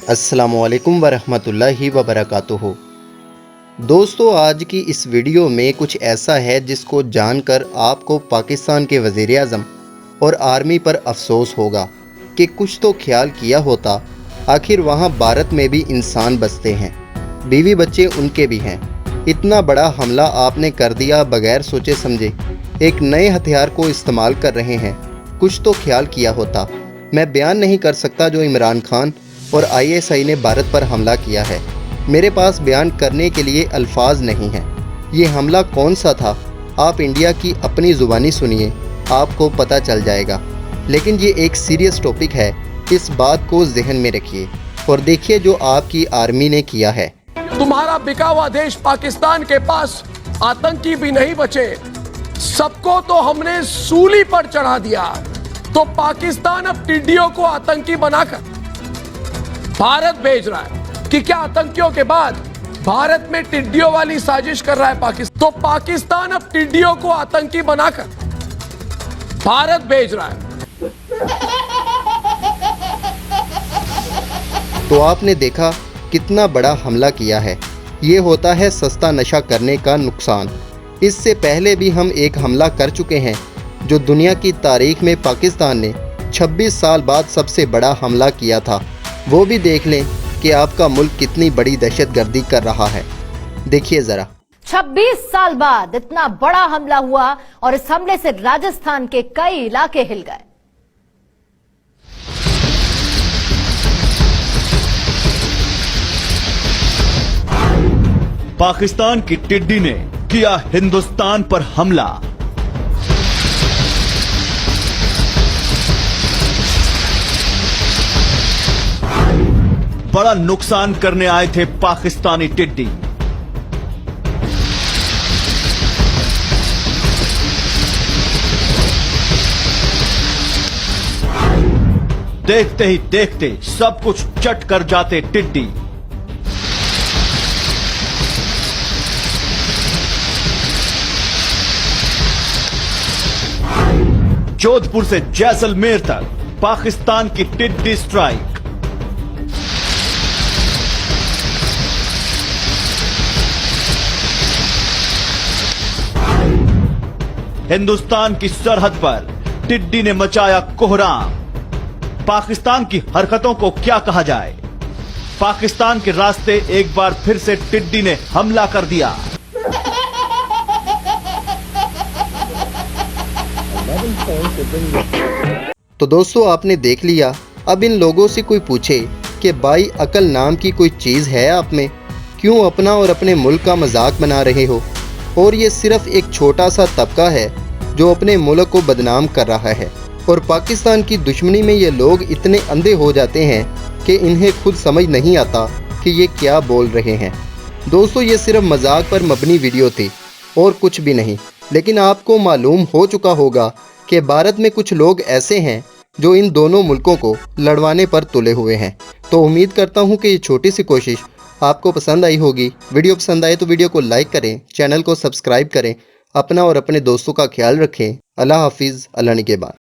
अस्सलामुअलैकुम वरहमतुल्लाहि वबरकातुहू। दोस्तों, आज की इस वीडियो में कुछ ऐसा है जिसको जानकर आपको पाकिस्तान के वज़ीर आज़म और आर्मी पर अफसोस होगा कि कुछ तो ख्याल किया होता। आखिर वहाँ भारत में भी इंसान बसते हैं, बीवी बच्चे उनके भी हैं। इतना बड़ा हमला आपने कर दिया बगैर सोचे समझे। एक नए हथियार को इस्तेमाल कर रहे हैं, कुछ तो ख्याल किया होता। मैं बयान नहीं कर सकता जो इमरान खान और ISI ने भारत पर हमला किया है। मेरे पास बयान करने के लिए अल्फाज नहीं हैं। ये हमला कौन सा था, आप इंडिया की अपनी ज़ुबानी सुनिए, आपको पता चल जाएगा। लेकिन ये एक सीरियस टॉपिक है, इस बात को जहन में रखिए और देखिए जो आपकी आर्मी ने किया है। तुम्हारा बिका हुआ देश पाकिस्तान के पास आतंकी भी नहीं बचे, सबको तो हमने सूली पर चढ़ा दिया। तो पाकिस्तान अब टिड्डियों को आतंकी बनाकर भारत भेज रहा है कि क्या आतंकियों के बाद भारत में टिड्डियों वाली साजिश कर रहा है पाकिस्तान। तो पाकिस्तान अब टिड्डियों को आतंकी बनाकर भारत भेज रहा है। तो आपने देखा कितना बड़ा हमला किया है। ये होता है सस्ता नशा करने का नुकसान। इससे पहले भी हम एक हमला कर चुके हैं जो दुनिया की तारीख में पाकिस्तान ने 26 साल बाद सबसे बड़ा हमला किया था। वो भी देख लें कि आपका मुल्क कितनी बड़ी दहशतगर्दी कर रहा है। देखिए ज़रा, 26 साल बाद इतना बड़ा हमला हुआ और इस हमले से राजस्थान के कई इलाके हिल गए। पाकिस्तान की टिड्डी ने किया हिंदुस्तान पर हमला। बड़ा नुकसान करने आए थे पाकिस्तानी टिड्डी। देखते ही देखते सब कुछ चट कर जाते टिड्डी। जोधपुर से जैसलमेर तक पाकिस्तान की टिड्डी स्ट्राइक। हिंदुस्तान की सरहद पर टिड्डी ने मचाया कोहराम। पाकिस्तान की हरकतों को क्या कहा जाए। पाकिस्तान के रास्ते एक बार फिर से टिड्डी ने हमला कर दिया। तो दोस्तों आपने देख लिया। अब इन लोगों से कोई पूछे कि भाई अकल नाम की कोई चीज़ है आप में, क्यों अपना और अपने मुल्क का मजाक बना रहे हो। और ये सिर्फ एक छोटा सा तबका है जो अपने मुल्क को बदनाम कर रहा है। और पाकिस्तान की दुश्मनी में ये लोग इतने अंधे हो जाते हैं कि इन्हें खुद समझ नहीं आता कि ये क्या बोल रहे हैं। दोस्तों, ये सिर्फ मजाक पर मबनी वीडियो थी और कुछ भी नहीं। लेकिन आपको मालूम हो चुका होगा कि भारत में कुछ लोग ऐसे हैं जो इन दोनों मुल्कों को लड़वाने पर तुले हुए हैं। तो उम्मीद करता हूँ कि ये छोटी सी कोशिश आपको पसंद आई होगी। वीडियो पसंद आए तो वीडियो को लाइक करें, चैनल को सब्सक्राइब करें, अपना और अपने दोस्तों का ख्याल रखें। अल्लाह हाफिज़, अल्लाह निगहबान।